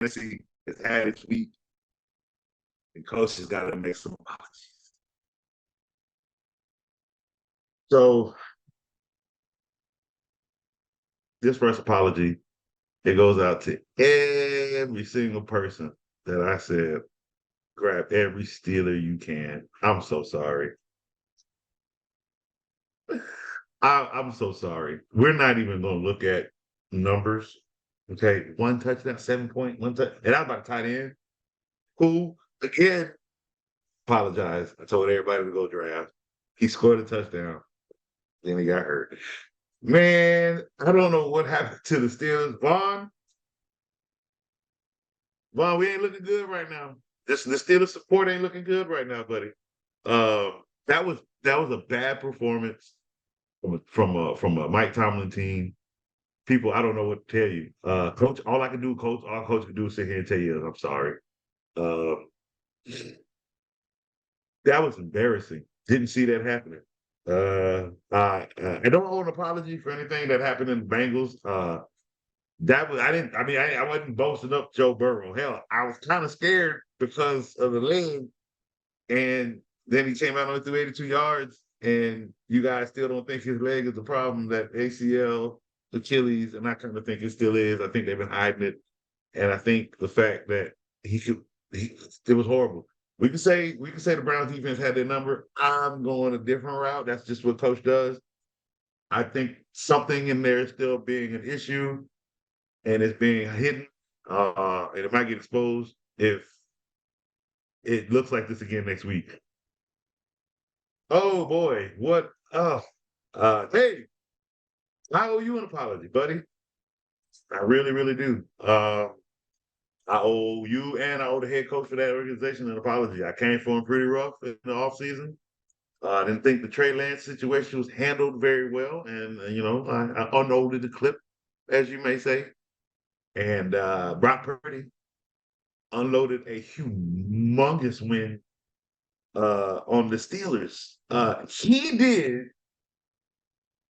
fantasy has had its week, and coach has got to make some apologies. So this first apology, it goes out to every single person that I said, grab every Steeler you can. I'm so sorry. I'm so sorry. We're not even going to look at numbers. Okay, one touchdown, 7 point, one touch, and I'm about to tight end. Who again? Apologize. I told everybody to go draft. He scored a touchdown. Then he got hurt. Man, I don't know what happened to the Steelers. Vaughn, we ain't looking good right now. This the Steelers support ain't looking good right now, buddy. That was a bad performance from a Mike Tomlin team. People, I don't know what to tell you. Coach, all I can do, all coach can do is sit here and tell you, I'm sorry. Uh, that was embarrassing. Didn't see that happening. I don't owe an apology for anything that happened in the Bengals. That was I didn't. I mean, I wasn't boasting up Joe Burrow. Hell, I was kind of scared because of the leg, and then he came out only threw 82 yards, and you guys still don't think his leg is the problem. That ACL, Achilles, and I kind of think it still is. I think they've been hiding it, and I think the fact that it was horrible. We can say the Browns defense had their number. I'm going a different route. That's just what coach does. I think something in there is still being an issue and it's being hidden. And it might get exposed if it looks like this again next week. Oh boy, what hey, I owe you an apology, buddy. I really, really do. I owe you and I owe the head coach for that organization an apology. I came for him pretty rough in the offseason. I didn't think the Trey Lance situation was handled very well. And, I unloaded the clip, as you may say. And Brock Purdy unloaded a humongous win on the Steelers. He did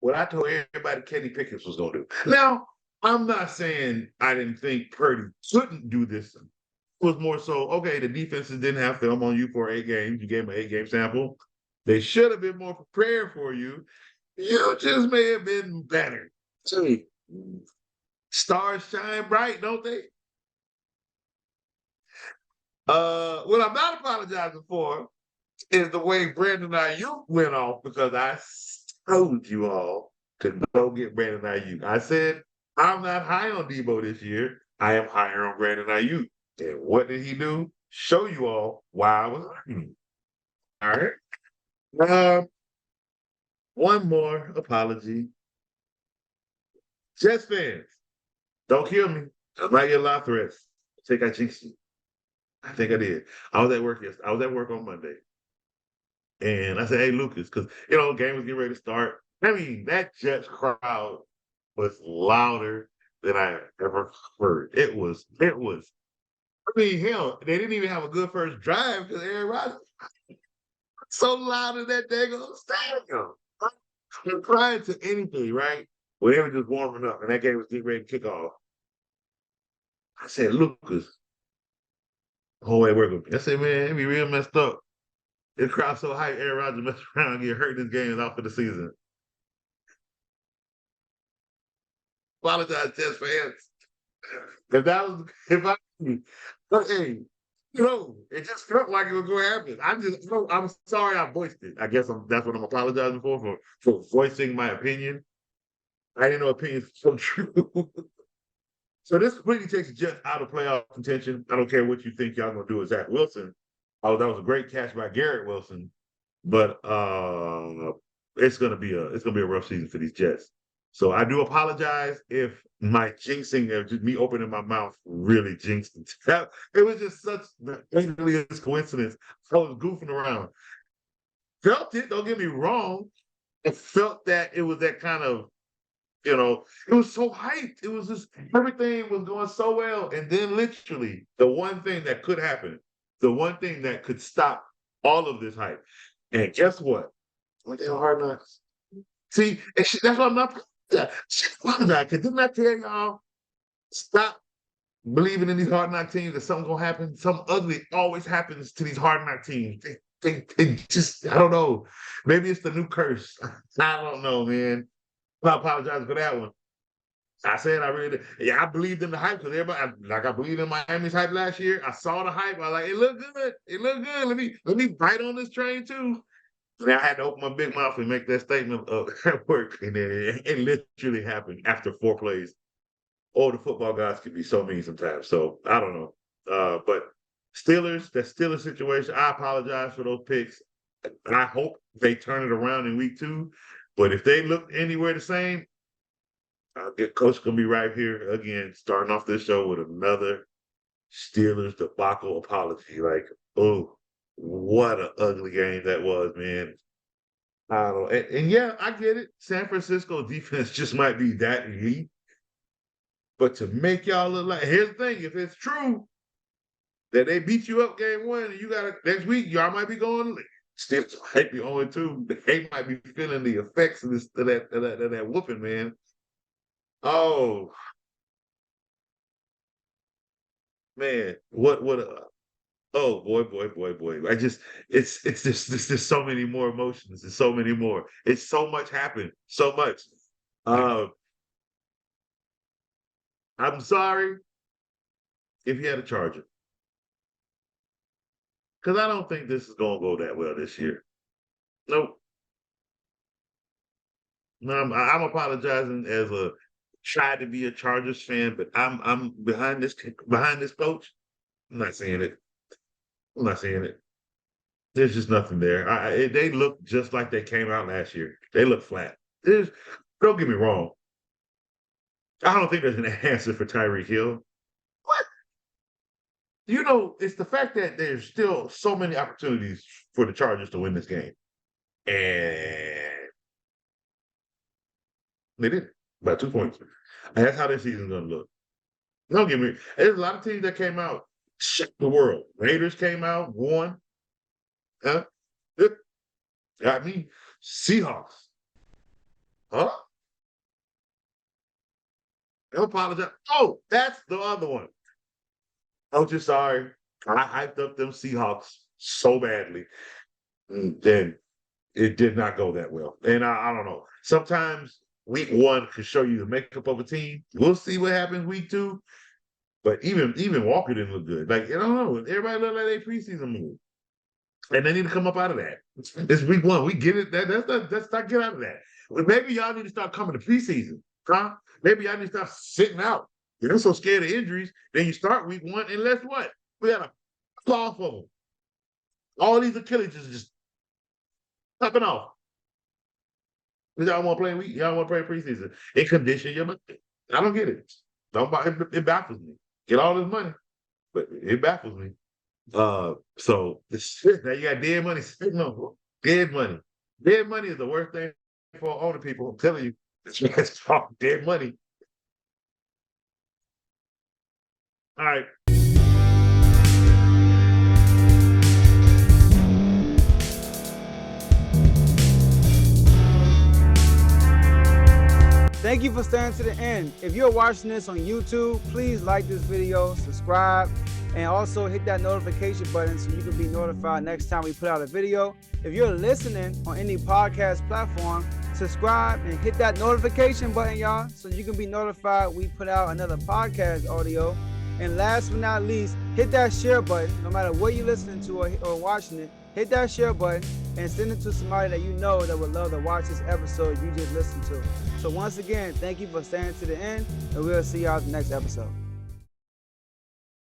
what I told everybody Kenny Pickett was going to do. Now, I'm not saying I didn't think Purdy couldn't do this. It was more so, okay, the defenses didn't have film on you for 8 games. You gave them an 8-game sample. They should have been more prepared for you. You just may have been better. See, stars shine bright, don't they? What I'm not apologizing for is the way Brandon Ayuk went off because I told you all to go get Brandon Ayuk. I said, I'm not high on Debo this year. I am higher on Brandon Ayuk. And what did he do? Show you all why I was arguing. All right. One more apology. Jets fans, don't kill me. I might get a lot of threats. I think I jinxed you. I think I did. I was at work yesterday. I was at work on Monday. And I said, hey, Lucas, because, game was getting ready to start. I mean, that Jets crowd was louder than I ever heard. I mean, hell, they didn't even have a good first drive because Aaron Rodgers so loud in that daggone stadium. They're crying to anything, right? Well, they were just warming up, and that game was getting ready to kick off. I said, Lucas, whole way working with me. I said, man, it'd be real messed up. The crowd so hype, Aaron Rodgers messed around and get hurt this game is out for the season. Apologize, Jets fans. If I, but hey, it just felt like it was going to happen. I'm sorry I voiced it. I guess that's what I'm apologizing for voicing my opinion. I didn't know opinions were so true. So this completely takes the Jets out of playoff contention. I don't care what you think y'all gonna do with Zach Wilson. Oh, that was a great catch by Garrett Wilson, but it's gonna be a rough season for these Jets. So I do apologize if my jinxing of just me opening my mouth really jinxed it. It was just such the alien coincidence. I was goofing around. Felt it, don't get me wrong. I felt that it was that kind of, it was so hyped. It was just everything was going so well. And then literally the one thing that could happen, the one thing that could stop all of this hype. And guess what? Went down hard knocks. See, that's why I'm not. Because didn't I tell y'all stop believing in these hard knock teams that something's gonna happen. Something ugly always happens to these hard knock teams. They just, I don't know. Maybe it's the new curse. I don't know, man. I apologize for that one. I said I really, yeah, I believed in the hype because everybody, like I believed in Miami's hype last year. I saw the hype. I was like, it looked good. It looked good. Let me bite on this train too. And I had to open my big mouth and make that statement at work, and then it literally happened after 4 plays. Oh, the football guys can be so mean sometimes. So I don't know. But Steelers, that Steelers situation, I apologize for those picks. I hope they turn it around in week 2. But if they look anywhere the same, Coach gonna be right here again, starting off this show with another Steelers debacle apology. Like, oh, what an ugly game that was, man. I don't know. And yeah, I get it. San Francisco defense just might be that elite. But to make y'all look like, here's the thing, if it's true that they beat you up game 1 and you got next week, y'all might be going, still might be 0-2. They might be feeling the effects of that whooping, man. Oh man, oh boy. It's just so many more emotions and so many more. It's so much happened, so much. I'm sorry if you had a Charger, because I don't think this is gonna go that well this year. Nope. No, I'm apologizing as a tried to be a Chargers fan, but I'm behind this coach. I'm not saying it. I'm not saying it. There's just nothing there. They look just like they came out last year. They look flat. Don't get me wrong. I don't think there's an answer for Tyreek Hill. What? It's the fact that there's still so many opportunities for the Chargers to win this game. And they did by 2 points. And that's how their season's going to look. Don't get me. There's a lot of teams that came out, shook the world. Raiders came out, won. Huh? Got me. Seahawks. Huh? I apologize. Oh, that's the other one. I'm just sorry. I hyped up them Seahawks so badly. And then it did not go that well. And I don't know. Sometimes week 1 could show you the makeup of a team. We'll see what happens week 2. But even Walker didn't look good. Like, I don't know. Everybody looked like they preseason move. And they need to come up out of that. It's week 1. We get it. Let's not get out of that. But maybe y'all need to start coming to preseason. Huh? Maybe y'all need to start sitting out. You're so scared of injuries. Then you start week 1, and let's what? We got a claw for them. All these Achilles is just popping off. Y'all want to play week? Y'all want to play preseason? It condition your money. I don't get it. It baffles me. Get all this money, but it baffles me. So now you got dead money sitting on dead money. Dead money is the worst thing for older people. I'm telling you, it's called dead money. All right. Thank you for staying to the end. If you're watching this on YouTube, please like this video, subscribe, and also hit that notification button so you can be notified next time we put out a video. If you're listening on any podcast platform, subscribe and hit that notification button, y'all, so you can be notified we put out another podcast audio. And last but not least, hit that share button. No matter what you're listening to or watching it, hit that share button and send it to somebody that you know that would love to watch this episode you just listened to. So once again, thank you for staying to the end, and we'll see y'all at the next episode.